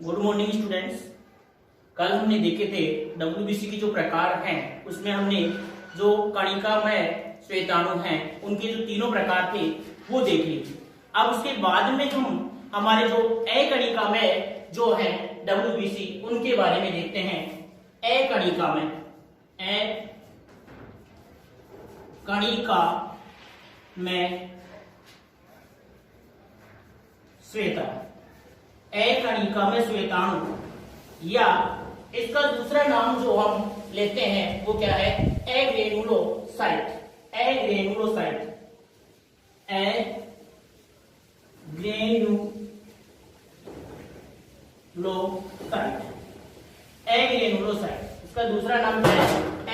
Good morning students. कल हमने देखे थे डब्ल्यूबीसी के जो प्रकार हैं, उसमें हमने जो कणिकामय श्वेताणु हैं उनके जो तीनों प्रकार थे वो देख लिए। अब उसके बाद में हम हमारे जो अकणिकामय जो है डब्ल्यूबीसी उनके बारे में देखते हैं। अकणिकामय श्वेताणु, अकणिकामय श्वेताणु या इसका दूसरा नाम जो हम लेते हैं वो क्या है? एग्रेनुलोसाइट। एग्रेनुलोसाइट इसका दूसरा नाम क्या है?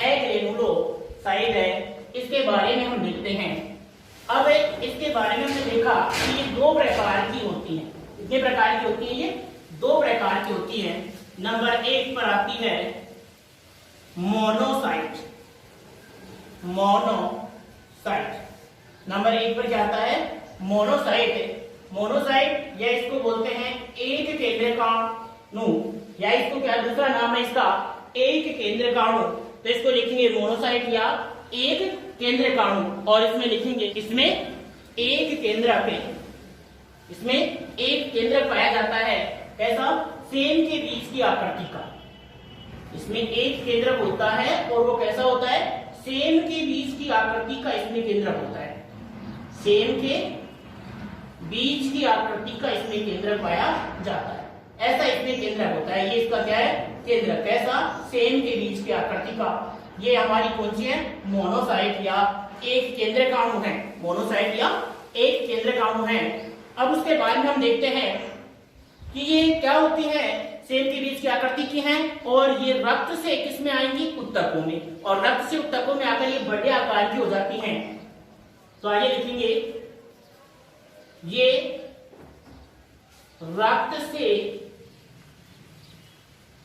एग्रेनुलोसाइट है। इसके बारे में हम देखते हैं। अब इसके बारे में हमने देखा कि ये दो प्रकार की होती है। कितने प्रकार की होती है? ये दो प्रकार की होती है। नंबर एक पर आती है मोनोसाइट। नंबर एक पर क्या आता है? मोनोसाइट। मोनोसाइट या इसको बोलते हैं एक केंद्रकाणु, या इसको क्या दूसरा नाम है इसका? एक केंद्रकाणु। तो इसको लिखेंगे मोनोसाइट या एक केंद्रकाणु, और इसमें लिखेंगे इसमें एक केंद्रक है। इसमें एक केंद्रक पाया जाता है। कैसा? सेम के बीच की आकृति का। इसमें एक केंद्रक होता है और वो कैसा होता है? सेम के बीच की आकृति का इसमें केंद्रक होता है। सेम के बीच की आकृति का इसमें केंद्रक पाया जाता है। ऐसा इसमें केंद्रक होता है। ये इसका क्या है? केंद्रक। कैसा? सेम के बीच की आकृति का। ये हमारी कौन सी है? मोनोसाइट या एक केंद्रकाणु है। मोनोसाइट या एक केंद्रकाणु है। अब उसके बाद में हम देखते हैं कि ये क्या होती है? सेम के बीच की आकृति की हैं, और ये रक्त से किस में आएंगी? उत्तकों में। और रक्त से उत्तकों में आकर ये बड़े आकार की हो जाती हैं। तो आइए लिखेंगे, ये रक्त से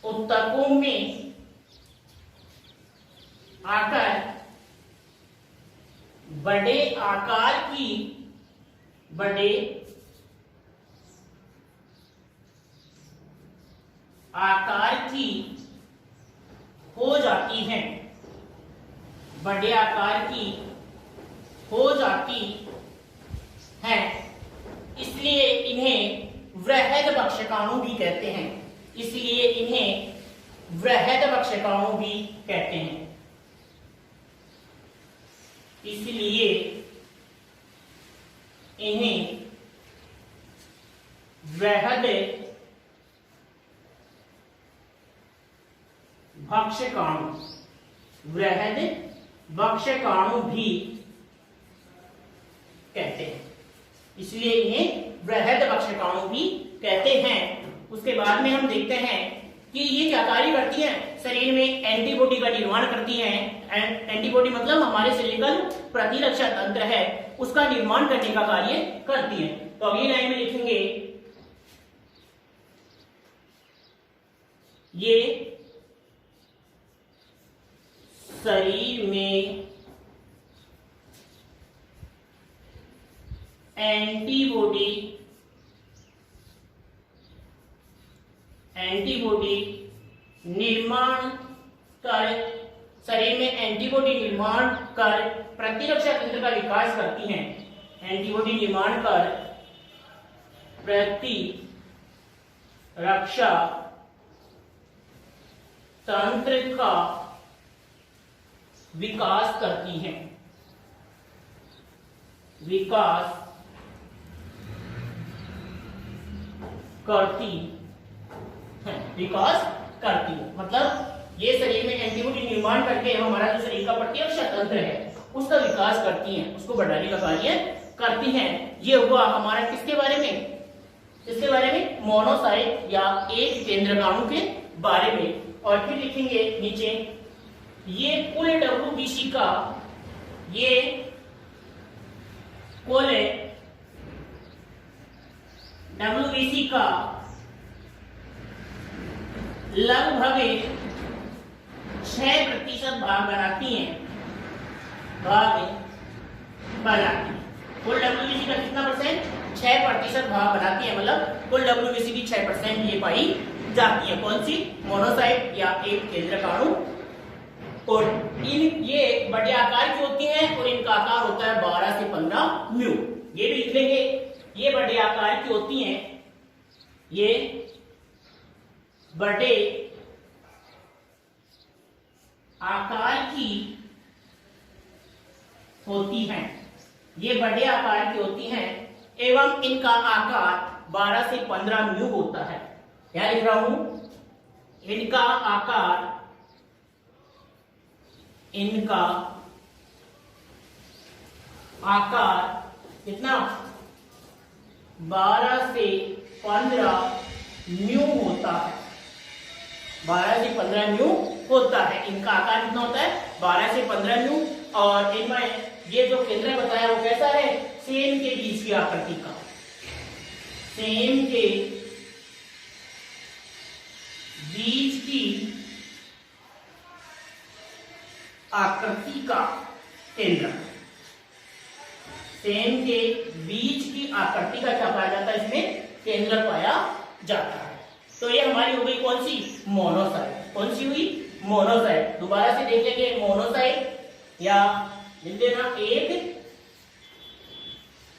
उत्तकों में आकर बड़े आकार की हो जाती हैं। बड़े आकार की हो जाती हैं, इसलिए इन्हें वृहद बक्षकाणु भी कहते हैं। इसलिए इन्हें वृहद बक्षकाणु भी कहते हैं। इसलिए इन्हें वृहद भक्षकाणु भी कहते हैं। इसलिए इन्हें वृहद भक्षकाणु भी कहते हैं। उसके बाद में हम देखते हैं कि ये क्या कार्य करती हैं? शरीर में एंटीबॉडी का निर्माण करती हैं। एंटीबॉडी मतलब हमारे शरीर का प्रतिरक्षा तंत्र है, उसका निर्माण करने का कार्य करती हैं। तो अगली लाइन में लिखेंगे, ये शरीर में एंटीबॉडी निर्माण कर प्रतिरक्षा तंत्र का विकास करती हैं। एंटीबॉडी निर्माण कर प्रतिरक्षा तंत्र का विकास करती हैं। विकास करती है मतलब ये शरीर में एंटीबॉडी निर्माण करके हमारा जो शरीर का प्रतिरक्षा तंत्र है उसका विकास करती हैं, उसको बढ़ाने का कार्य करती हैं। ये हुआ हमारा किसके बारे में? इसके बारे में मोनोसाइट या एक केंद्रकाणु के बारे में। और फिर लिखेंगे नीचे, ये कुल डब्ल्यूबीसी का लगभग 6% भाग बनाती हैं। कुल डब्ल्यूबीसी का कितना परसेंट? 6% भाग बनाती है। मतलब कुल डब्ल्यूबीसी की 6% ये पाई जाती है। कौन सी? मोनोसाइट या एक केंद्रकाणु। और इन ये बड़े आकार की होती हैं और इनका आकार होता है 12 से 15 म्यू। ये भी लिख लेंगे। ये बड़े आकार की होती हैं, ये बड़े आकार की होती हैं, ये बड़े आकार की होती हैं एवं इनका आकार 12 से 15 म्यू होता है। क्या लिख रहा हूं? इनका आकार कितना? 12 से 15 म्यू होता है। 12 से 15 म्यू होता है। इनका आकार कितना होता है? 12 से 15 म्यू। और इनमें ये जो केंद्र बताया वो कैसा है? सेम के बीच की आकृति का, सेम के बीच की आकृति का केंद्र, सेम के बीच की आकृति का क्या पाया जाता है? इसमें केंद्र पाया जाता है। तो ये हमारी हो गई कौन सी? मोनोसाइट। कौन सी हुई? मोनोसाइट। दोबारा से देख लेंगे। मोनोसाइट या लिख देना एक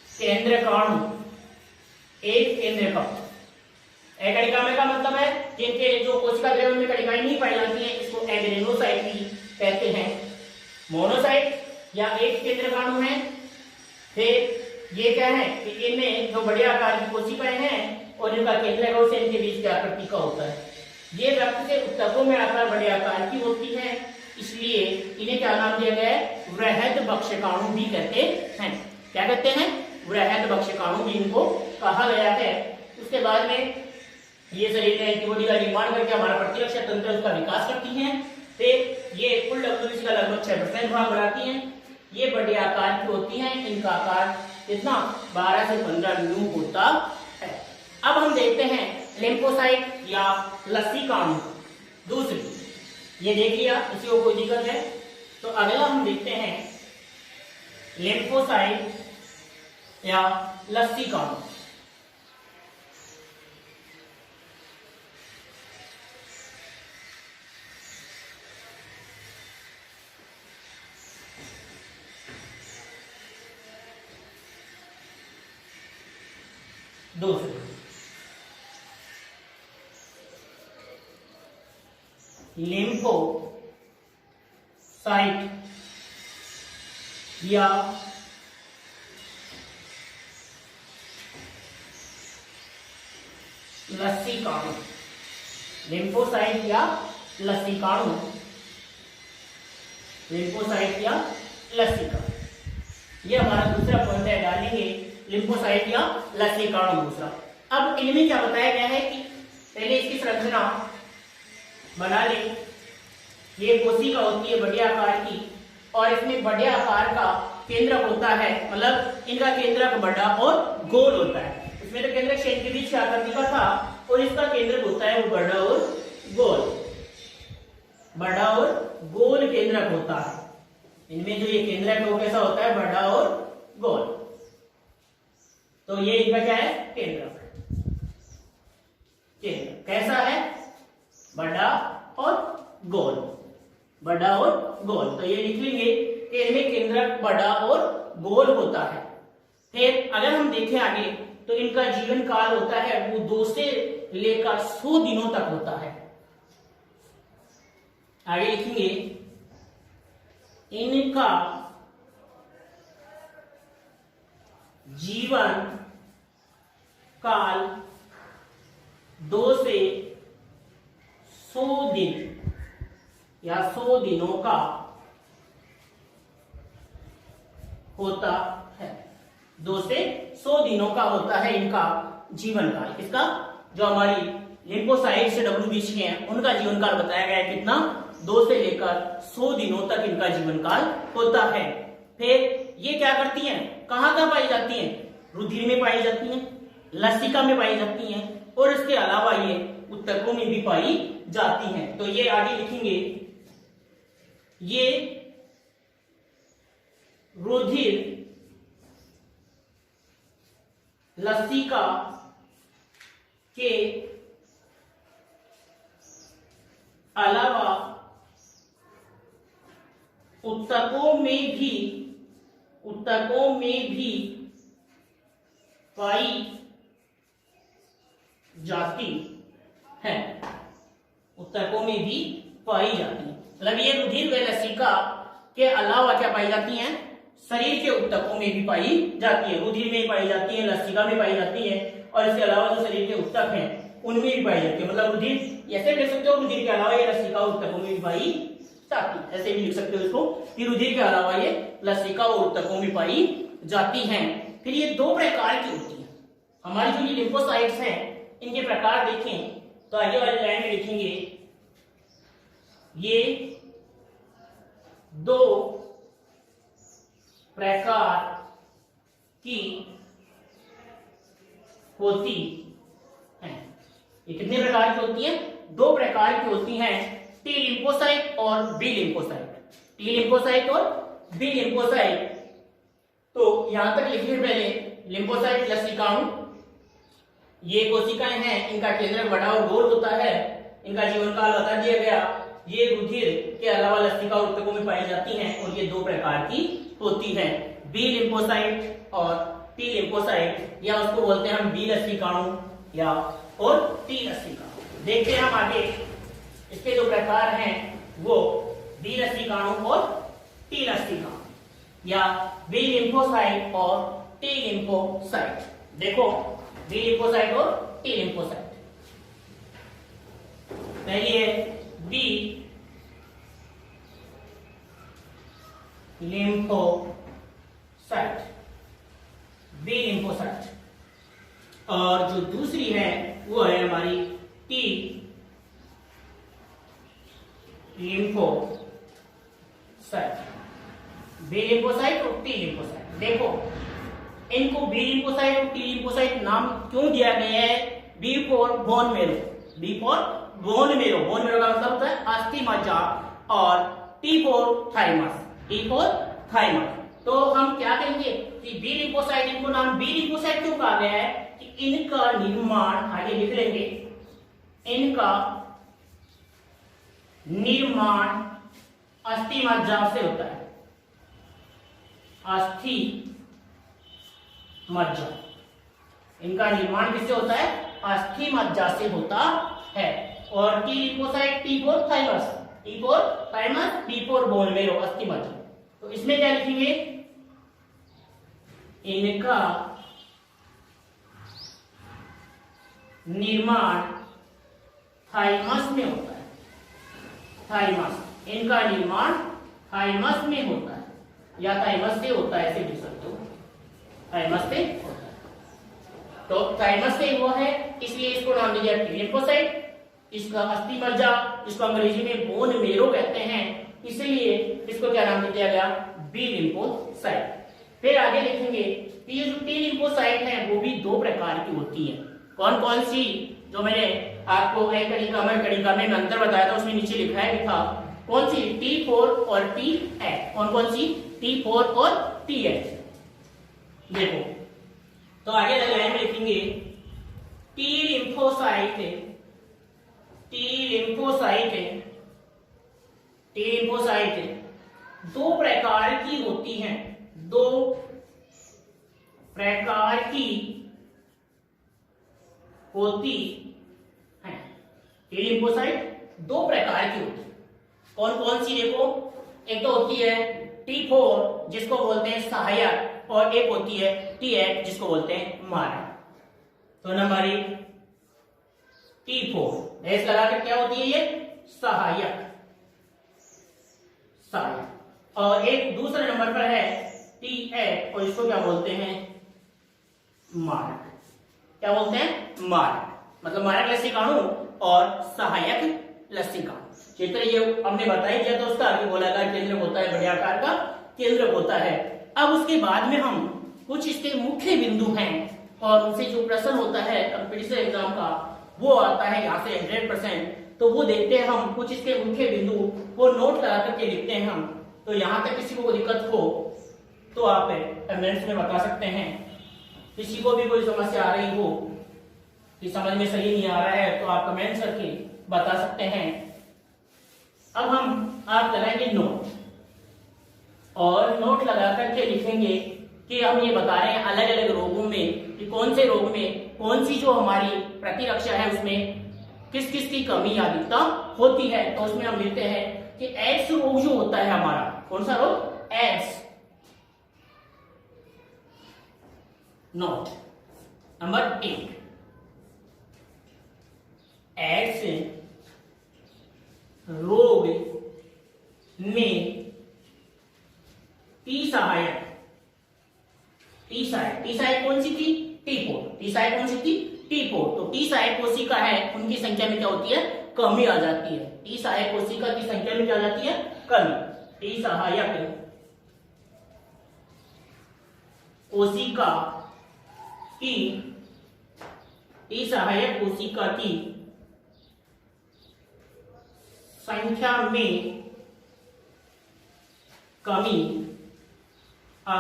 केंद्रकाणु, एक केंद्रकाणु। एकड़िका में का मतलब है जिनके जो कोशिका द्रव्य में कणिकाएं नहीं पाई जाती हैं, इसको एग्रेनोसाइट भी कहते हैं। मोनोसाइट या एक केंद्रकाणु है। फिर ये क्या है कि इनमें जो बड़े आकार की कोशिकाएं हैं और इनका केंद्रक से इनके बीच की आकृति का होता है। ये रक्त से ऊतकों में आकर बड़े आकार की होती है, इसलिए इन्हें क्या नाम दिया गया है? वृहद बक्षकाणु भी कहते हैं। क्या कहते हैं? वृहद बक्षकाणु भी इनको कहा गया है। उसके बाद में ये शरीर में एंटीबॉडी का निर्माण करके हमारा प्रतिरक्षा तंत्र उसका विकास करती हैं। फिर ये कुल डब्ल्यूबीसी का लगभग 6% भाग बनाती हैं। ये बड़े आकार की होती हैं। इनका आकार कितना? 12 से 15 म्यू होता है। अब हम देखते हैं लिम्फोसाइट या लसीकाणु। दूसरी ये देख लिया, इसी को कोई दिक्कत है तो अगला हम देखते हैं लिम्फोसाइट या लसीकाणु। दूसरी लिम्फोसाइट या लसीकाणु। लिम्फोसाइट या लसीकाणु, लिम्फोसाइट या लसीकाणु, ये हमारा दूसरा पॉइंट है। डालेंगे लिम्फोसाइट या लसीकाणु दूसरा। अब इनमें क्या बताया गया है कि पहले इसकी संरचना बना ले। ये कोशिका होती है बड़े आकार की और इसमें बड़े आकार का केंद्रक होता है, मतलब इनका केंद्रक बड़ा और गोल होता है। इसमें तो केंद्रक शेल के बीच की आकृति का था और इसका केंद्रक होता है वो बड़ा और गोल, बड़ा और गोल केंद्रक होता है। इनमें जो ये केंद्रक है वो कैसा होता है? बड़ा और गोल। तो ये इनका क्या है? केंद्रक। केंद्र कैसा है? बड़ा और गोल, बड़ा और गोल। तो ये लिख लेंगे कि इनमें केंद्रक बड़ा और गोल होता है। फिर अगर हम देखें आगे तो इनका जीवन काल होता है वो 2 से लेकर 100 दिनों तक होता है। आगे लिखेंगे इनका जीवन काल 2 से 100 दिन या 100 दिनों का होता है। 2 से 100 दिनों का होता है इनका जीवन काल। इसका जो हमारी लिम्फोसाइट से डब्ल्यूबीसी हैं उनका जीवन काल बताया गया है कितना? 2 से लेकर 100 दिनों तक इनका जीवन काल होता है। फिर ये क्या करती हैं? कहाँ कहाँ पाई जाती हैं? रुधिर में पाई जाती हैं, लसिका में पाई जाती हैं और इसके अलावा ये ऊतकों में भी पाई जाती हैं। तो ये आगे लिखेंगे, ये रुधिर लसिका के अलावा उत्तकों में भी पाई जाती है। उत्तकों में भी पाई जाती है मतलब ये रुधिर व लसिका के अलावा क्या पाई जाती हैं, शरीर के उत्तकों में भी पाई जाती है। रुधिर में पाई जाती है, लसिका में पाई जाती है, और इसके अलावा जो शरीर के उत्तक हैं उनमें भी पाई जाती है। मतलब रुधिर ऐसे लिख सकते हो, रुधिर के अलावा ये लसिका उत्तकों में भी पाई जाती है, ऐसे भी लिख सकते हो इसको कि रुधिर के अलावा ये लसिका और उत्तकों में पाई जाती हैं। फिर ये दो प्रकार की होती है। हमारी जो ये लिम्फोसाइट्स हैं इनके प्रकार देखें तो आगे वाले लाइन में लिखेंगे ये दो प्रकार की होती हैं। ये कितने प्रकार की होती हैं, दो प्रकार की होती हैं, टी लिम्फोसाइट और बी लिम्फोसाइट। टी लिम्फोसाइट और बी लिम्फोसाइट। तो यहां तक लिखिए पहले लिम्फोसाइट लसिकाणु, ये कोशिकाएं हैं, इनका केंद्रक बड़ा और गोल होता है, इनका जीवन काल बता दिया गया। ये रुधिर के अलावा लसिका और उत्तकों में पाई जाती हैं और ये दो प्रकार की होती हैं, बी लिम्फोसाइट और टी लिम्फोसाइट, या उसको बोलते हैं हम बी लसिकाणु या और टी लसिकाणु। देखते हैं हम आगे इसके जो प्रकार हैं वो बी लसिकाणु और टी लसिकाणु या बी लिम्फोसाइट और टी लिम्फोसाइट। देखो बी लिम्फोसाइट और टी लिम्फोसाइट, पहली है बी लिम्फोसाइट, बी लिम्फोसाइट, और जो दूसरी है वो है हमारी टी लिम्फोसाइट, बी लिम्फोसाइट और टी लिम्फोसाइट। देखो इनको बी लिम्फोसाइट और टी लिम्फोसाइट नाम क्यों दिया गया है, B for bone marrow, B for bone marrow, bone marrow का मतलब होता है अस्थि मज्जा, और T for thymus, T for thymus. तो हम क्या कहेंगे कि बी लिम्फोसाइट, इनको नाम बी लिम्फोसाइट क्यों कहा गया है कि इनका निर्माण, आगे लिख लेंगे, इनका निर्माण अस्थि मज्जा से होता है, अस्थि मज्जा, इनका निर्माण किससे होता है, अस्थि मज्जा से होता है। और T lymphocyte, T for thymus, T for thymus, B for bone marrow, अस्थि मज्जा। तो इसमें क्या लिखेंगे, इनका निर्माण थाइमस में होता है, थाइमस, इनका निर्माण थाइमस में होता है या थाइमस से होता है, ऐसे लिख सकते हो, थाइमस से होता है। तो थाइमस से हुआ है इसलिए इसको नाम दिया टी लिम्फोसाइट, इसका अस्थि मज्जा, इसको अंग्रेजी में बोन मेरो कहते हैं, इसलिए इसको क्या नाम दिया गया, बी लिम्फोसाइट। फिर आगे लिखेंगे कि ये जो टी लिम्फोसाइट है वो भी दो प्रकार की होती है। कौन कौन सी, जो मैंने आपको एक कणिका में अंतर बताया था उसमें नीचे लिखा है भी था, कौन सी, T4 और T8, कौन कौन सी, T4 और T8। देखो तो आगे लाइन में लिखेंगे T lymphocyte, T lymphocyte, T lymphocyte दो प्रकार की होती हैं, दो प्रकार की होती है। टी लिम्फोसाइट दो प्रकार की होती है, कौन कौन सी, देखो एक तो होती है T4 जिसको बोलते हैं सहायक, और एक होती है T8 जिसको बोलते हैं मारक। तो हमारी T4 ऐसे लगाकर क्या होती है, ये सहायक, सहायक, और एक दूसरे नंबर पर है T8 और इसको क्या बोलते हैं, मारक। क्या बोलते हैं, मारक, मतलब मारक लसिकाणु और सहायक लसिकाणु। चित्र ये हमने बताया दिया था, उसका आगे गोलाकार केंद्र होता है, बड़े आकार का केंद्र होता है। अब उसके बाद में हम कुछ इसके मुख्य बिंदु हैं और उनसे जो प्रश्न होता है कंपटीशन एग्जाम का वो आता है यहाँ से 100%। तो वो देखते हैं हम, कुछ इसके मुख्य बिंदु वो नोट करा करके लिखते हैं हम। तो यहाँ तक किसी को दिक्कत हो तो आप कमेंट्स में बता सकते हैं, किसी को भी कोई समस्या आ रही हो कि समझ में सही नहीं आ रहा है तो आप कमेंट्स करके बता सकते हैं। अब हम आप लगाएंगे नोट, और नोट लगा करके लिखेंगे कि हम ये बता रहे हैं अलग अलग रोगों में कि कौन से रोग में कौन सी जो हमारी प्रतिरक्षा है उसमें किस किस की कमी या अधिकता होती है। तो उसमें हम लिखते हैं कि एड्स रोग जो होता है हमारा, कौन सा रोग, एड्स। नोट नंबर 1, एड्स रोग में टी सहायक कौन सी थी, टी4। टी सहायक कौन सी थी, टी4। तो टी सहायक कोशिका है उनकी संख्या में क्या होती है, कमी आ जाती है। टी सहायक कोशिका की संख्या में क्या आ जाती है, कमी। टी सहायक कोशिका की संख्या में कमी आ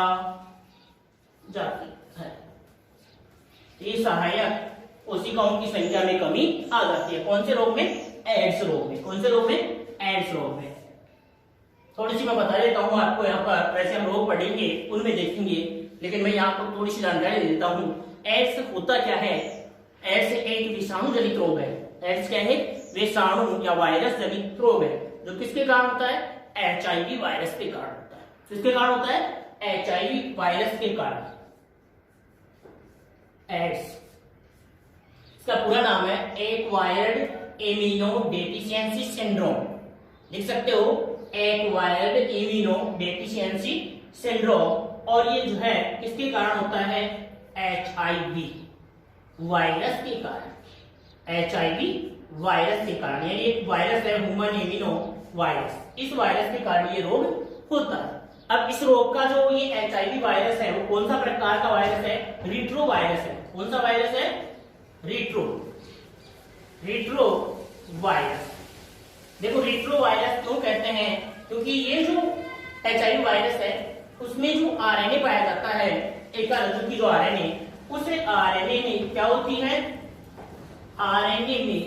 जाती है। ये सहायक कोशिकाओं की संख्या में कमी आ जाती है। कौन से रोग में, एड्स रोग में। कौन से रोग में, एड्स रोग में। थोड़ी सी मैं बता देता हूं आपको, यहाँ पर वैसे हम रोग पढ़ेंगे उनमें देखेंगे, लेकिन मैं यहाँ पर थोड़ी सी जानकारी दे देता हूँ। एड्स होता क्या है, एड्स एक विषाणु जनित रोग है। एड्स क्या है, विषाणु या वायरस जनित रोग है, जो किसके कारण होता है, HIV वायरस के कारण होता है। किसके कारण होता है, HIV वायरस के कारण। एड्स इसका पूरा नाम है एक्वायर्ड इम्यूनोडेफिशिएंसी सिंड्रोम। लिख सकते हो, एक्वायर्ड इम्यूनोडेफिशिएंसी सिंड्रोम। और ये जो है किसके कारण होता है, HIV वायरस के कारण। HIV वायरस के कारण, यानी एक वायरस है ह्यूमन इम्यूनो वायरस, इस वायरस के कारण ये रोग होता है। अब इस रोग का जो ये HIV वायरस है वो कौन सा प्रकार का वायरस है, रिट्रो वायरस है। कौन सा वायरस है, रिट्रो वायरस। देखो रिट्रो वायरस क्यों कहते हैं, क्योंकि ये जो HIV वायरस है उसमें जो RNA पाया जाता है, एकालजु की जो RNA, उस RNA में क्या होती है, RNA में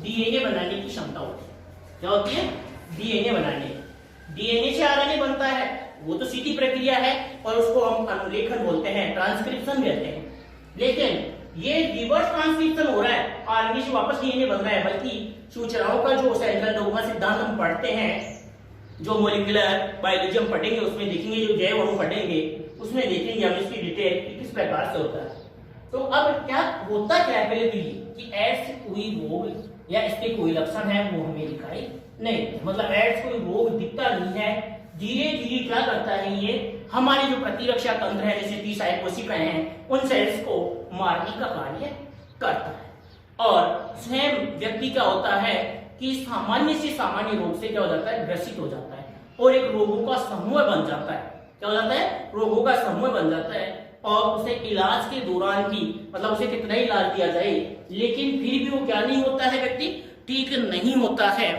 DNA बनाने की क्षमता होती है। क्या होती है, DNA बनाने। DNA से RNA बनता है, वो तो सीधी प्रक्रिया है और उसको हम अनुलेखन बोलते हैं, ट्रांसक्रिप्शन कहते हैं। लेकिन ये रिवर्स ट्रांसक्रिप्शन हो रहा है, RNA से वापस DNA बन रहा है। बल्कि सूचनाओं का जो सेंट्रल डोग्मा सिद्धांत हम पढ़ते हैं, जो मोलिकुलर बायोलॉजी हम पढ़ेंगे उसमें देखेंगे, जो जैव अणु पढ़ेंगे उसमें देखेंगे हम इसकी डिटेल कि किस प्रकार से होता है। तो अब क्या होता क्या है, पहले तो ये कि एड्स कोई रोग या इसके कोई लक्षण है वो हमें दिखाई नहीं, मतलब एड्स कोई रोग दिखता नहीं है। धीरे धीरे क्या करता है, ये हमारी जो प्रतिरक्षा तंत्र है, जैसे टी सहायक कोशिकाएं हैं, उन सेल्स को मारने का कार्य करता है। और स्वयं व्यक्ति क्या होता है कि सामान्य से सामान्य रोग से क्या हो जाता है, ग्रसित हो जाता है और एक रोगों का समूह बन जाता है। क्या हो जाता है, रोगों का समूह बन जाता है। और उसे इलाज के दौरान भी, मतलब उसे कितना ही इलाज दिया जाए, लेकिन फिर भी वो क्या नहीं होता है, व्यक्ति ठीक नहीं होता है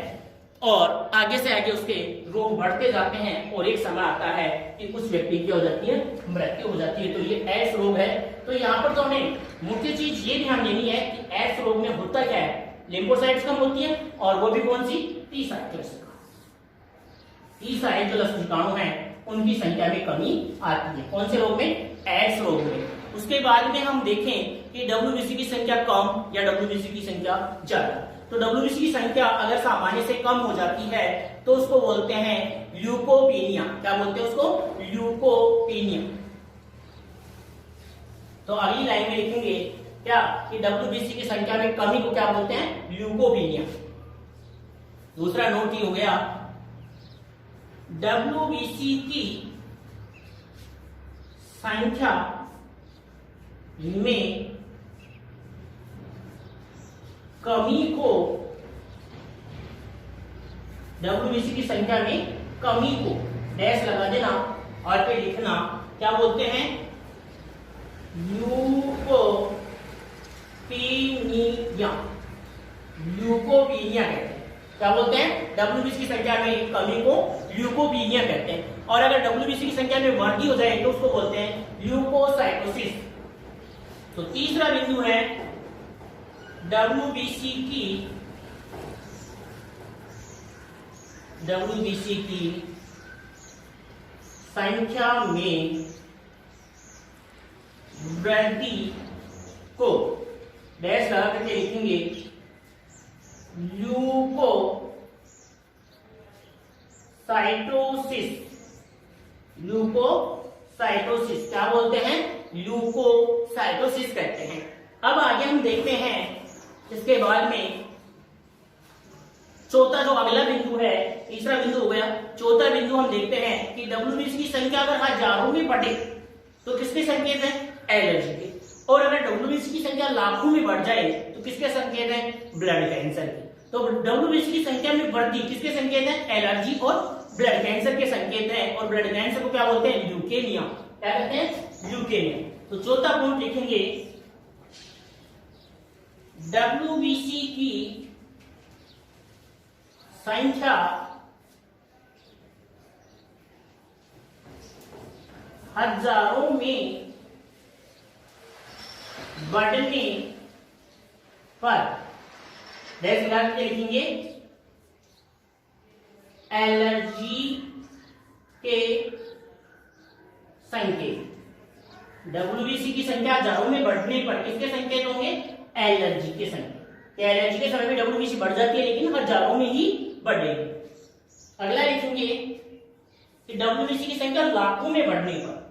और आगे से आगे उसके रोग बढ़ते जाते हैं और एक समय आता है कि उस व्यक्ति की हो जाती है, मृत्यु हो जाती है। तो ये एड्स रोग है। तो यहाँ पर तो हमें मुख्य चीज ये ध्यान देनी है कि एड्स रोग में होता क्या है, लिम्फोसाइट्स कम होती है और वो भी कौन सी, टी सहायक कोशिका। टी सहायक जो कोशिकाएं हैं उनकी संख्या में कमी आती है। कौन से रोग में, एड्स रोग में। उसके बाद में हम देखें कि WBC की संख्या कम या WBC की संख्या ज्यादा। तो WBC की संख्या अगर सामान्य से कम हो जाती है तो उसको बोलते हैं ल्यूकोपीनिया। क्या बोलते हैं उसको, ल्यूकोपीनिया। तो अगली लाइन में लिखेंगे क्या कि WBC की संख्या में कमी को क्या बोलते हैं, ल्यूकोपीनिया। दूसरा नोट ये हो गया, WBC की संख्या में कमी को, WBC की संख्या में कमी को डैश लगा देना और फिर लिखना, क्या बोलते हैं, ल्यूकोपीनिया। ल्यूकोपीनिया कहते हैं। क्या बोलते हैं, WBC की संख्या में कमी को ल्यूकोपीनिया कहते हैं। और अगर WBC की संख्या में वृद्धि हो जाए तो उसको बोलते हैं ल्यूकोसाइटोसिस। तो तीसरा बिंदु है WBC की WBC की संख्या में वृद्धि को डैश लगा करके लिखेंगे ल्यूकोसाइटोसिस क्या बोलते हैं? ल्यूकोसाइटोसिस कहते हैं। अब आगे हम देखते हैं इसके बाद में चौथा जो अगला बिंदु है, तीसरा बिंदु हो गया। चौथा बिंदु हम देखते हैं कि WBC की संख्या अगर हजारों में बढ़े तो किसके संकेत है? एलर्जी के। और अगर WBC की संख्या लाखों में बढ़ जाए तो किसके संकेत है? ब्लड कैंसर के। तो WBC की संख्या में वृद्धि किसके संकेत है? एलर्जी और ब्लड कैंसर के संकेत हैं। और ब्लड कैंसर को क्या बोलते हैं? ल्यूकेमिया। क्या कहते हैं? ल्यूकेमिया। तो चौथा पॉइंट लिखेंगे WBC की संख्या हजारों में बढ़ने पर डैश लगा के लिखेंगे एलर्जी के संकेत। WBC की संख्या हजारों में बढ़ने पर किसके संकेत होंगे? एलर्जी के संकेत। एलर्जी के समय में WBC बढ़ जाती है लेकिन हजारों में ही बढ़ेगी। अगला लिखेंगे कि WBC की संख्या लाखों में बढ़ने पर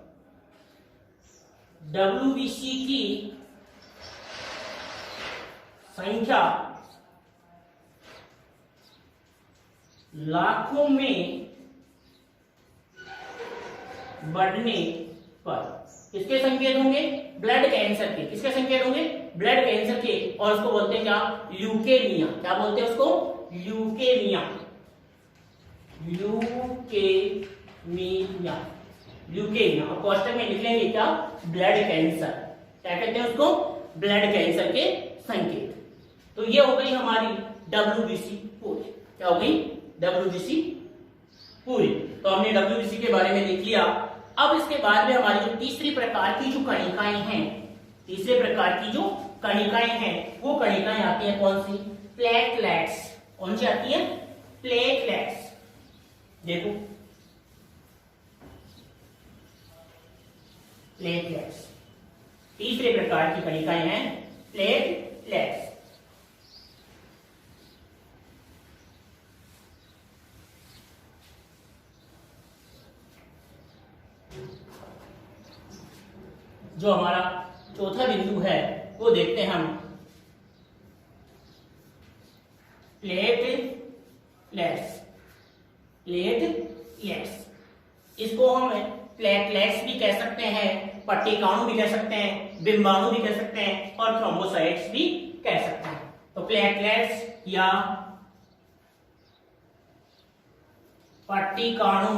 WBC की संख्या लाखों में बढ़ने पर किसके संकेत होंगे? ब्लड कैंसर के। किसके संकेत होंगे? ब्लड कैंसर के। और उसको बोलते हैं क्या? ल्यूकेमिया। क्या बोलते हैं उसको? ल्यूकेमिया। ल्यूकेमिया। ल्यूकेमिया। और कोष्टक में लिख लेंगे क्या? Blood cancer. क्या कहते हैं उसको? ब्लड कैंसर के संकेत। तो ये हो गई हमारी WBC पूरी। क्या हो गई? WBC पूरी। तो हमने WBC के बारे में देख लिया। अब इसके बाद में हमारी जो तीसरी प्रकार की जो कणिकाएं हैं, तीसरे प्रकार की जो कणिकाएं हैं वो कणिकाएं आती हैं कौन सी? प्लेटलेट्स। कौन सी आती है? प्लेटलेट्स। देखो प्लेटलेट्स तीसरे प्रकार की कणिकाएं हैं प्लेटलेट्स। जो हमारा चौथा बिंदु है वो देखते हैं हम प्लेटलेट्स। प्लेटलेट्स इसको हम प्लेटलेट्स भी कह सकते हैं, पट्टिकाणु भी कह सकते हैं, बिंबाणु भी कह सकते हैं और थ्रोम्बोसाइट्स भी कह सकते हैं। तो प्लेटलेट्स या पट्टिकाणु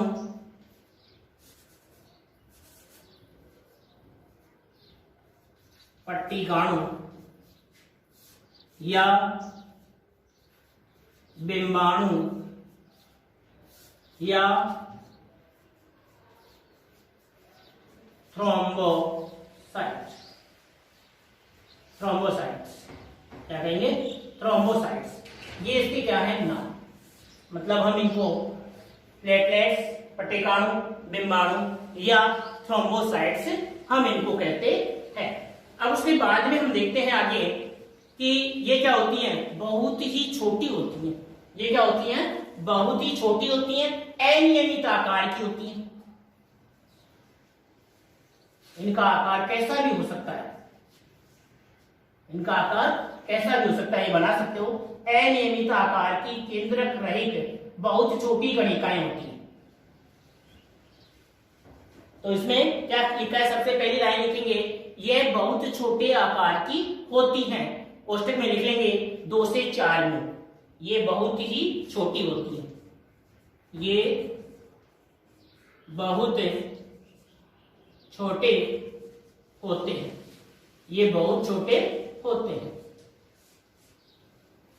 या बिंबाणु या थ्रोम्बोसाइट्स। क्या कहेंगे? थ्रोम्बोसाइट्स। ये इसके क्या है? नाम। मतलब हम इनको प्लेटलेट्स, पट्टिकाणु, बिंबाणु या थ्रोम्बोसाइट्स हम इनको कहते हैं। अब उसके बाद में हम देखते हैं आगे कि ये क्या होती हैं? बहुत ही छोटी होती हैं। ये क्या होती हैं? बहुत ही छोटी होती हैं, अनियमित आकार की होती हैं। इनका आकार कैसा भी हो सकता है, इनका आकार कैसा भी हो सकता है, ये बना सकते हो। अनियमित आकार की केंद्रक रहित बहुत छोटी कणिकाएं होती हैं। तो इसमें क्या लिखा है? सबसे पहली लाइन लिखेंगे ये बहुत छोटे आकार की होती हैं। कोष्टक में लिख लेंगे 2 से 4 म्यू। ये बहुत ही छोटी होती है। ये बहुत छोटे होते हैं। ये बहुत छोटे होते हैं।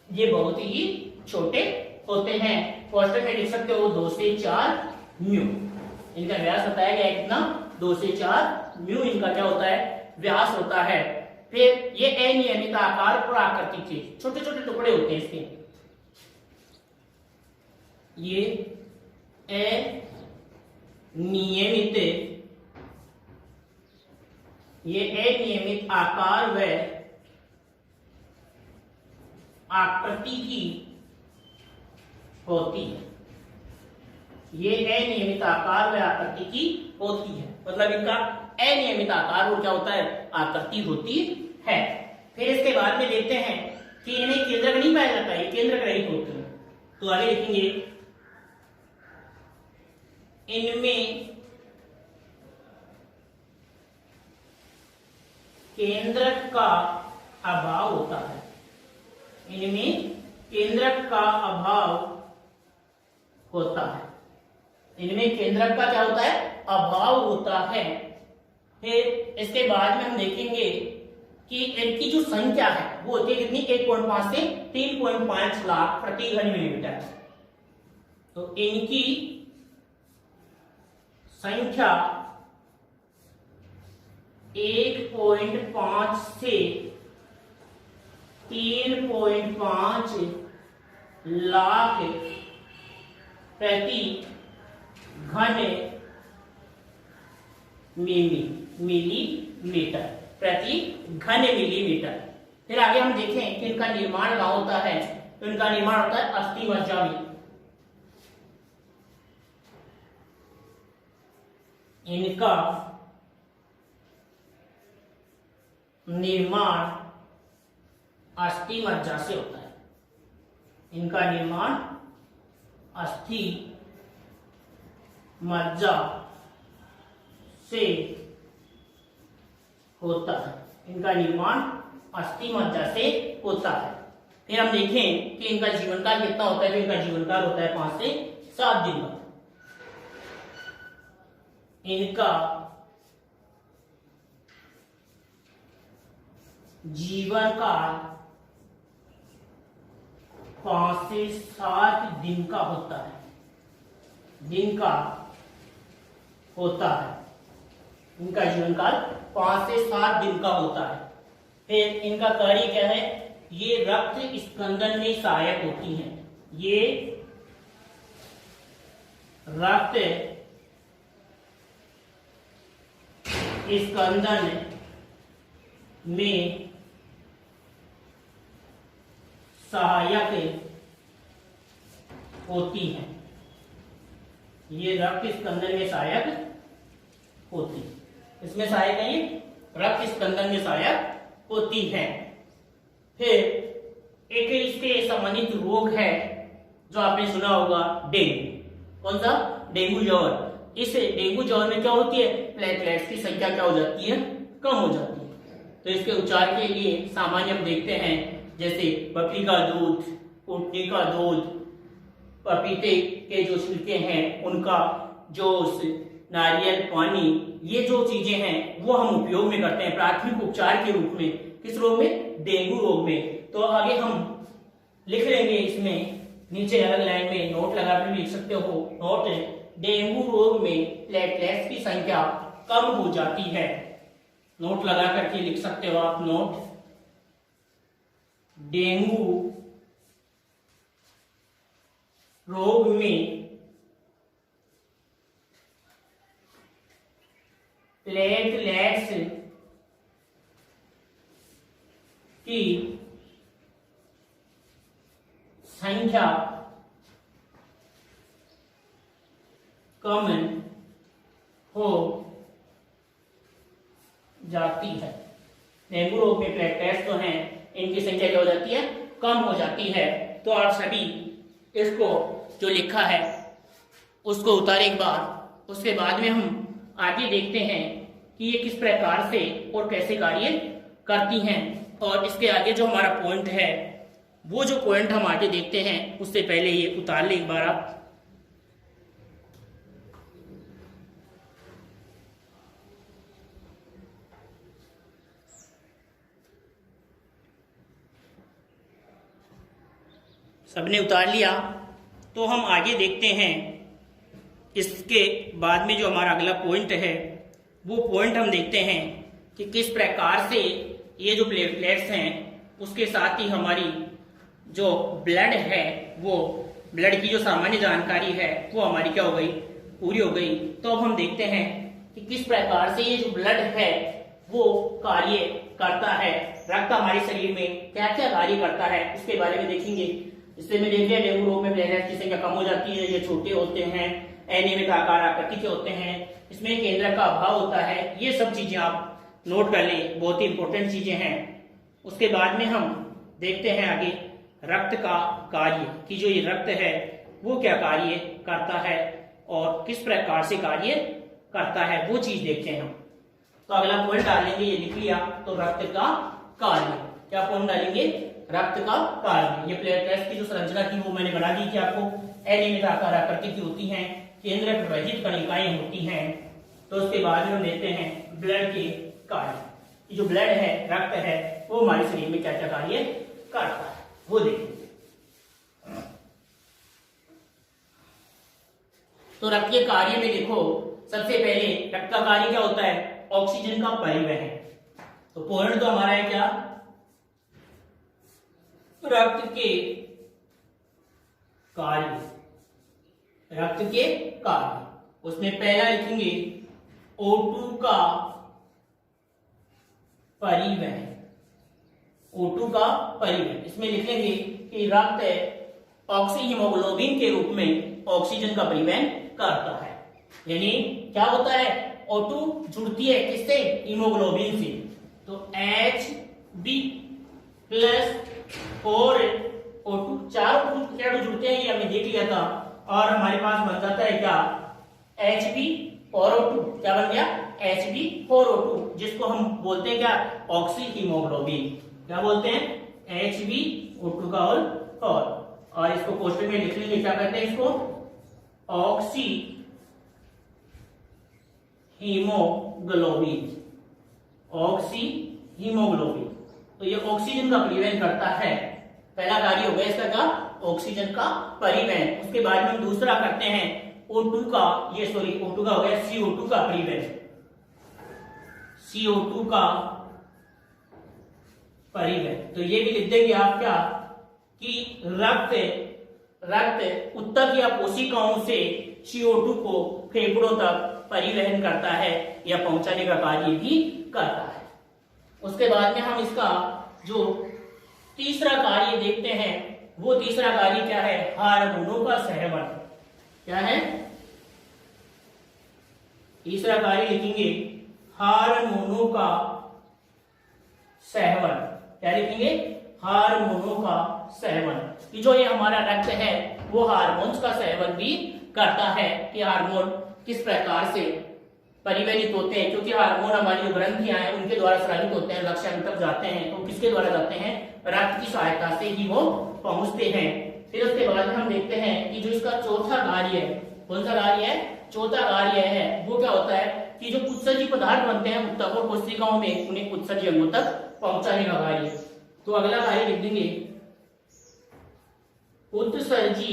ये बहुत ही छोटे होते हैं। कोष्टक में लिख सकते हो 2 से 4 म्यू। इनका व्यास बताया गया है कितना? 2 से 4 म्यू इनका क्या होता है? व्यास होता है। फिर ये अनियमित आकार और आकृति के छोटे छोटे टुकड़े होते हैं इसके। ये अनियमित आकार व आकृति की होती है। ये अनियमित आकार व आकृति की होती है, मतलब इनका अनियमित आकार और क्या होता है, आकृति होती है। फिर इसके बाद में देखते हैं कि इनमें केंद्रक नहीं पाया जाता, ये केंद्रक रहित होते हैं। तो आगे लिखेंगे इनमें केंद्रक का अभाव होता है। इनमें केंद्रक का अभाव होता है। इनमें केंद्रक का क्या होता है, अभाव होता है। फिर इसके बाद में हम देखेंगे कि इनकी जो संख्या है वो होती है कितनी, 1.5 से 3.5 लाख प्रति घन मिलीमीटर। तो इनकी संख्या 1.5 से 3.5 लाख प्रति घन मिलीमीटर, प्रति घन मिलीमीटर। फिर आगे हम देखें कि इनका निर्माण कहाँ होता है, तो इनका निर्माण होता है अस्थि मज्जा में। इनका निर्माण अस्थि मज्जा से होता है। इनका निर्माण अस्थि मज्जा से होता है। इनका निर्माण अस्थि मज्जा से होता है। फिर हम देखें कि इनका जीवन काल कितना होता है, तो इनका जीवन काल होता है 5 से 7 दिन का। इनका जीवन काल 5 से 7 दिन का होता है, दिन का होता है। इनका जीवन काल 5 से 7 दिन का होता है। फिर इनका कार्य क्या है, ये रक्त स्पंदन में सहायक होती हैं। ये रक्त स्पंदन में सहायक होती हैं। ये रक्त स्पंदन में सहायक होती है। इसमें सहायक है, ये रक्त स्पंदन में सहायक होती है। फिर एक इसके संबंधित रोग है जो आपने सुना होगा, डेंगू। कौन सा, डेंगू ज्वर। इस डेंगू ज्वर में क्या होती है, प्लेटलेट्स की संख्या क्या हो जाती है, कम हो जाती है। तो इसके उपचार के लिए सामान्य हम देखते हैं, जैसे बकरी का दूध, ऊँटनी का दूध, पपीते के जो छिलके हैं उनका जूस, नारियल पानी, ये जो चीजें हैं वो हम उपयोग में करते हैं प्राथमिक उपचार के रूप में। किस रोग में, डेंगू रोग में। तो आगे हम लिख लेंगे, इसमें नीचे अलग लाइन में नोट लगा कर लिख सकते हो, नोट, डेंगू रोग में प्लेटलेट्स की संख्या कम हो जाती है। नोट लगा करके लिख सकते हो आप, नोट, डेंगू रोग में प्लेटलेट्स की संख्या कम हो जाती है। डेंगू रोग में प्लेटलेट्स जो हैं इनकी संख्या क्या हो जाती है, कम हो जाती है। तो आप सभी इसको जो लिखा है उसको उतारे एक बार, उसके बाद में हम आगे देखते हैं कि ये किस प्रकार से और कैसे कार्य करती हैं। और इसके आगे जो हमारा पॉइंट है, वो जो पॉइंट हम आगे देखते हैं, उससे पहले ये उतार ले एक बार आप। सबने उतार लिया, तो हम आगे देखते हैं। इसके बाद में जो हमारा अगला पॉइंट है, वो पॉइंट हम देखते हैं कि किस प्रकार से ये जो प्लेटलेट्स हैं उसके साथ ही हमारी जो ब्लड है वो ब्लड की जो सामान्य जानकारी है वो हमारी क्या हो गई, पूरी हो गई। तो अब हम देखते हैं कि किस प्रकार से ये जो ब्लड है वो कार्य करता है, रक्त हमारे शरीर में क्या क्या कार्य करता है उसके बारे में देखेंगे। इससे में देखिए डेंगू रोग में प्लेटलेट्स की संख्या कम हो जाती है, ये छोटे होते हैं, एनीमिक आकार आकृति के होते हैं, इसमें केंद्रक का अभाव होता है। ये सब चीजें आप नोट कर लें, बहुत ही इंपॉर्टेंट चीजें हैं। उसके बाद में हम देखते हैं आगे रक्त का कार्य कि जो ये रक्त है वो क्या कार्य करता है और किस प्रकार से कार्य करता है, वो चीज देखते हैं हम। तो अगला पॉइंट डालेंगे, ये लिख लिया, तो रक्त का कार्य, क्या पॉइंट डालेंगे, रक्त का कार्य। ये प्लेटलेट्स की जो संरचना थी वो मैंने बना दी थी आपको, एनीमिक आकार आकृति की होती हैं, केंद्रक रहित कणिकाएं होती हैं। तो उसके बाद में हम देखते हैं ब्लड के कार्य। जो ब्लड है, रक्त है, वो हमारे शरीर में क्या क्या कार्य करता है वो देखेंगे। तो रक्त के कार्य में देखो, सबसे पहले रक्त का कार्य क्या होता है, ऑक्सीजन का परिवहन। तो पॉइंट तो हमारा है क्या, रक्त के कार्य, रक्त के कार्य। उसमें पहला लिखेंगे O2 का परिवहन, O2 का परिवहन। इसमें लिख लेंगे कि रक्त ऑक्सी हीमोग्लोबिन के रूप में ऑक्सीजन का परिवहन करता है। यानी क्या होता है, O2 जुड़ती है किससे, हीमोग्लोबिन से, तो Hb प्लस और O2, चार O2 क्या जुड़ते हैं ये हमने देख लिया था, और हमारे पास बन जाता है क्या, Hb और O2, क्या बन गया, Hb और O2, जिसको हम बोलते हैं क्या, ऑक्सी हीमोग्लोबिन। क्या बोलते हैं, Hb O2 का होल और इसको कोष्टक में लिख लेंगे, क्या कहते हैं इसको, ऑक्सी हीमोग्लोबिन, ऑक्सी हीमोग्लोबिन। तो ये ऑक्सीजन का परिवहन करता है, पहला कार्य हो गया इसका क्या, ऑक्सीजन का परिवहन। उसके बाद में हम दूसरा करते हैं O2 का, ये सॉरी O2 का हो गया CO2 का परिवहन, CO2 का परिवहन। तो ये भी लिख देंगे आप क्या, कि रक्त ऊतक या कोशिकाओं से CO2 को फेफड़ों तक परिवहन करता है या पहुंचाने का कार्य भी करता है। उसके बाद में हम इसका जो तीसरा कार्य देखते हैं, वो तीसरा कार्य क्या है, हार्मोनों का सेवन। क्या है, तीसरा कार्य लिखेंगे हार्मोनों का सेवन। क्या लिखेंगे, हार्मोनों का सेवन। कि जो ये हमारा रक्त है वो हार्मोन्स का सेवन भी करता है, कि हार्मोन किस प्रकार से परिवहनित होते हैं, क्योंकि हार्मोन हमारी जो ग्रंथियां हैं उनके द्वारा स्रावित होते हैं, लक्ष्यांग तक जाते हैं, तो किसके द्वारा जाते हैं, रक्त की सहायता से ही वो पहुंचते हैं। फिर उसके बाद हम देखते हैं कि जो इसका चौथा कार्य है, कौन सा कार्य है, चौथा कार्य है, वो क्या होता है, कि जो उत्सर्जी पदार्थ बनते हैं ऊतक और कोशिकाओं में, उन्हें उत्सर्जी अंगों तक पहुंचाने का कार्य। तो अगला कार्य लिख देंगे उत्सर्जी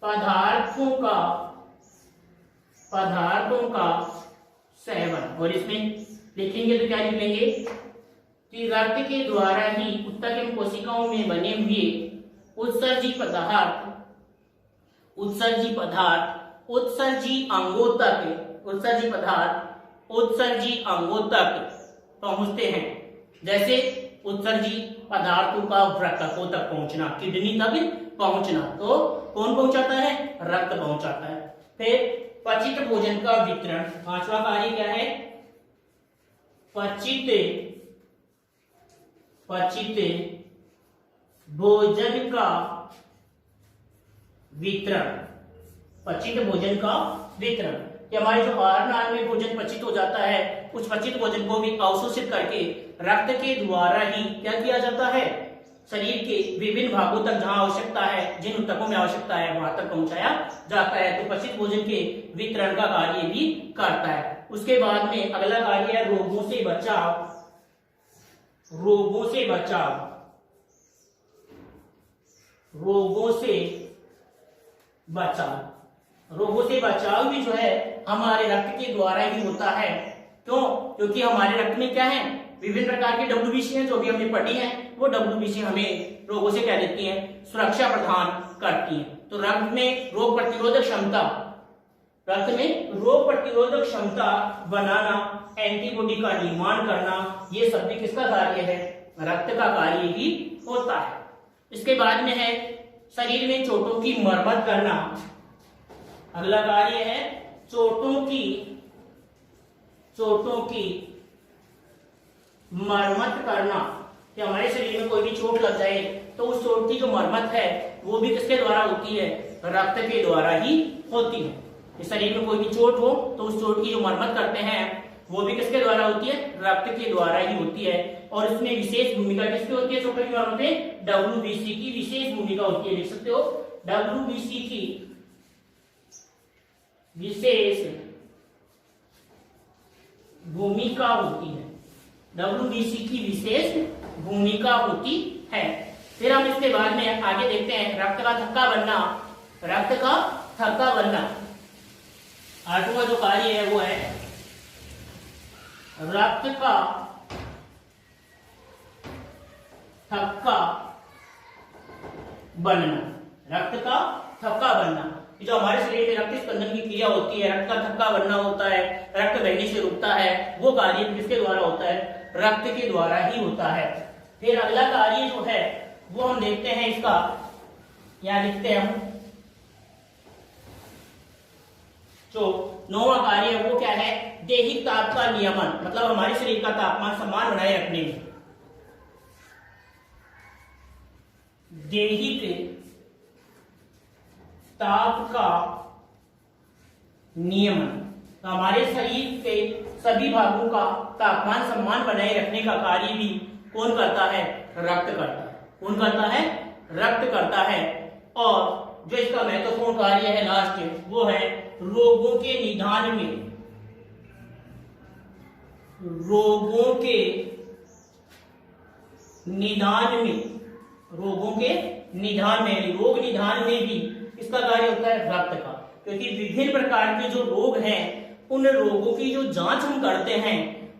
पदार्थों का सेवन। और इसमें लिखेंगे तो क्या लिखेंगे, कि रक्त के द्वारा ही ऊतक एवं कोशिकाओं में बने हुए उत्सर्जी उत्सर्जी अंगों तक पहुंचते हैं। जैसे उत्सर्जी पदार्थों का वृक्कों तक पहुंचना, किडनी तक पहुंचना, तो कौन पहुंचाता है, रक्त पहुंचाता है। फिर पचित भोजन का वितरण, पांचवा कार्य क्या है, पचित भोजन का वितरण, पचित भोजन का वितरण, कि हमारे जो आहार नाल में भोजन पचित हो जाता है, उस पचित भोजन को भी अवशोषित करके रक्त के द्वारा ही क्या किया जाता है, शरीर के विभिन्न भागों तक जहां आवश्यकता है, जिन ऊतकों में आवश्यकता है वहां तक पहुंचाया जाता है। तो पचित भोजन के वितरण का कार्य भी करता है। उसके बाद में अगला कार्य है रोगों से बचाव। रोगों से बचाव भी जो है हमारे रक्त के द्वारा ही होता है। क्यों, क्योंकि हमारे रक्त में क्या है, विभिन्न प्रकार के WBC हैं जो भी हमने पढ़ी हैं, वो WBC हमें रोगों से क्या देती है, सुरक्षा प्रदान करती है। तो रक्त में रोग प्रतिरोधक क्षमता बनाना, एंटीबॉडी का निर्माण करना, ये सब भी किसका कार्य है, रक्त का कार्य ही होता है। इसके बाद में है शरीर में चोटों की मरम्मत करना। अगला कार्य है चोटों की मरम्मत करना, कि हमारे शरीर में कोई भी चोट लग जाए तो उस चोट की जो मरम्मत है वो भी किसके द्वारा होती है, रक्त के द्वारा ही होती है। इस शरीर में कोई भी चोट हो तो उस चोट की जो मरम्मत करते हैं वो भी किसके द्वारा होती है, रक्त के द्वारा ही होती है। और इसमें विशेष भूमिका किसकी होती है, चोटों की मरम्मत में WBC की विशेष भूमिका होती है। लिख सकते हो WBC की विशेष भूमिका होती है, WBC की विशेष भूमिका होती है। फिर हम इसके बाद में आगे देखते हैं रक्त का थक्का बनना। आठवां जो कार्य है वो है रक्त का थक्का बनना। जो हमारे शरीर में रक्त स्पंदन की क्रिया होती है, रक्त का थक्का बनना होता है, रक्त बहने से रुकता है, वो कार्य किसके द्वारा होता है, रक्त के द्वारा ही होता है। फिर अगला कार्य जो है वो हम देखते हैं, इसका यहां लिखते हैं हम, जो 9वां कार्य है वो क्या है, दैहिक ताप का नियमन, मतलब हमारे शरीर का तापमान समान बनाए रखने में। दैहिक ताप का नियमन, तो हमारे शरीर के सभी भागों का तापमान समान बनाए रखने का कार्य भी कौन करता है, रक्त करता है। कौन करता है, रक्त करता है। और जो इसका महत्वपूर्ण कार्य है लास्ट, वो है रोगों के निदान में, रोग निदान में भी इसका कार्य होता है रक्त का। क्योंकि विभिन्न प्रकार के जो रोग हैं उन रोगों की जो जांच हम करते हैं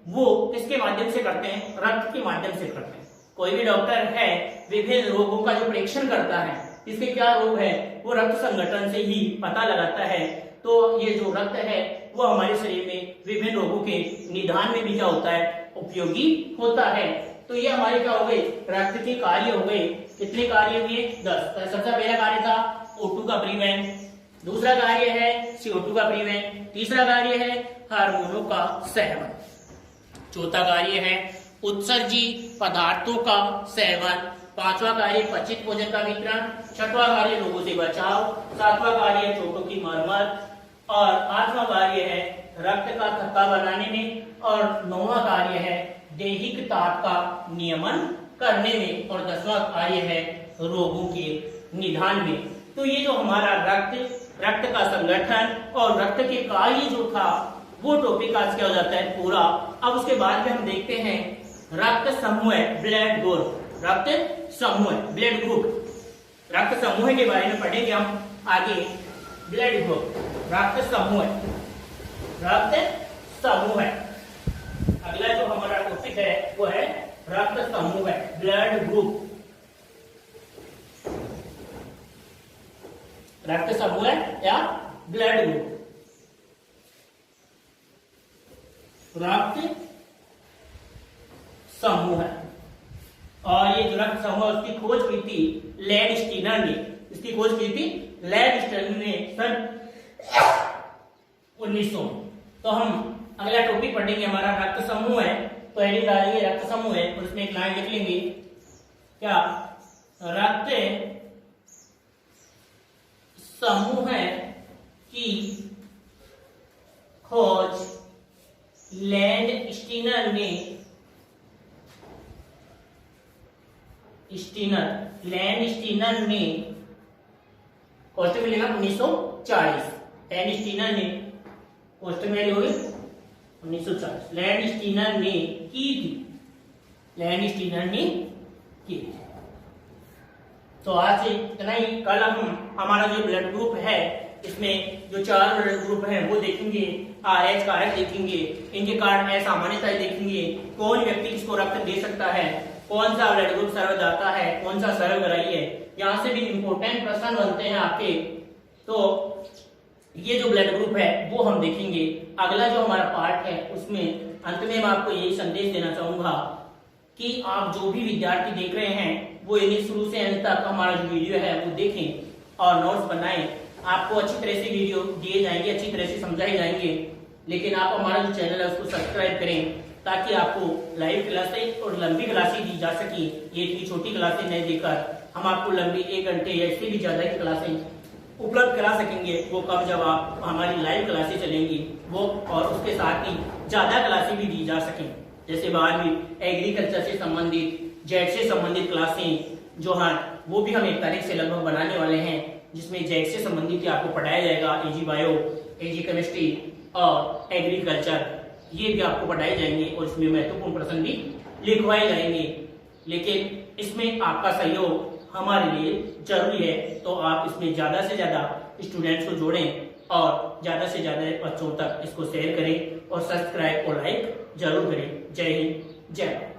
वो किसके माध्यम से करते हैं, रक्त के माध्यम से करते हैं। कोई भी डॉक्टर है विभिन्न रोगों का जो परीक्षण करता है, इसके क्या रोग है वो रक्त संगठन से ही पता लगाता है। तो ये जो रक्त है वो हमारे शरीर में विभिन्न रोगों के निदान में भी क्या होता है, उपयोगी होता है। तो ये हमारे क्या हो गए, रक्त के कार्य हो गए। कितने कार्य हुए, 10। सबसे पहला कार्य था O2 का परिवहन, दूसरा कार्य है CO2 का परिवहन, तीसरा कार्य है हार्मोनों का सेवन, चौथा कार्य है उत्सर्जी पदार्थों का सेवन, पांचवा कार्य पचित भोजन का वितरण, छठवां कार्य रोगों से बचाव, सातवां कार्य चोटों की मरम्मत, और आठवां कार्य है रक्त का थक्का बनाने में, और 9वां कार्य है दैहिक ताप का नियमन करने में, और 10वां कार्य है रोगों के निदान में। तो ये जो हमारा रक्त का संगठन और रक्त के कार्य जो था वो टॉपिक आज क्या हो जाता है पूरा। अब उसके बाद में हम देखते हैं रक्त समूह, ब्लड ग्रुप, रक्त समूह, ब्लड ग्रुप, रक्त समूह के बारे में पढ़ेंगे हम आगे। ब्लड ग्रुप, रक्त समूह, अगला जो हमारा टॉपिक है वो है रक्त समूह, ब्लड ग्रुप, रक्त समूह या ब्लड ग्रुप। रक्त समूह, और ये जो रक्त समूह उसकी खोज की थी लैंडस्टीनर ने, इसकी खोज की थी लैंडस्टीनर ने सन 1900। तो हम अगला टॉपिक पढ़ेंगे हमारा रक्त समूह है। तो हेडिंग डालेंगे रक्त समूह है और उसमें एक लाइन लिख लेंगे क्या, रक्त समूह की खोज लैंडस्टीनर ने 1940, लैंडस्टीनर ने कोष्टक में हुई 1940, लैंडस्टीनर ने की थी। तो आज से इतना ही। कल हम हमारा जो ब्लड ग्रुप है इसमें जो 4 ब्लड ग्रुप हैं वो देखेंगे, RH कारक देखेंगे, इनके कारण असामान्यताएं देखेंगे, कौन व्यक्ति किसको रक्त दे सकता है, कौन सा ब्लड ग्रुप सर्वदाता है, कौन सा सर्वग्राही है। यहाँ से भी इंपॉर्टेंट प्रश्न बनते हैं आपके। तो ये जो ब्लड ग्रुप है वो हम देखेंगे। अगला जो हमारा पार्ट है उसमें अंत में मैं आपको यही संदेश देना चाहूंगा कि आप जो भी विद्यार्थी देख रहे हैं वो इन्हें शुरू से अंत तक हमारा जो वीडियो है वो देखें और नोट्स बनाएं। आपको अच्छी तरह से वीडियो दिए जाएंगे, अच्छी तरह से समझाए जाएंगे, लेकिन आप हमारा जो चैनल है उसको सब्सक्राइब करें ताकि आपको लाइव क्लासेस और लंबी क्लासेस दी जा सके। ये इतनी छोटी क्लासेस नहीं देकर हम आपको लंबी 1 घंटे या इससे भी ज्यादा की क्लासेस उपलब्ध करा सकेंगे। वो कब, जब आप हमारी लाइव क्लासेस चलेंगी वो, और उसके साथ ही ज्यादा क्लासेस भी दी जा सकें। जैसे बाद में एग्रीकल्चर से संबंधित, जेड से संबंधित क्लासें जो हैं वो भी हम 1 तारीख से लगभग बनाने वाले हैं, जिसमें जेड से संबंधित आपको पढ़ाया जाएगा। एजी बायो, एजी केमिस्ट्री और एग्रीकल्चर ये भी आपको पढ़ाए जाएंगे और इसमें महत्वपूर्ण प्रश्न भी लिखवाए जाएंगे। लेकिन इसमें आपका सहयोग हमारे लिए जरूरी है, तो आप इसमें ज्यादा से ज्यादा स्टूडेंट्स को जोड़ें और ज्यादा से ज्यादा बच्चों तक इसको शेयर करें और सब्सक्राइब और लाइक जरूर करें। जय हिंद, जय भारत।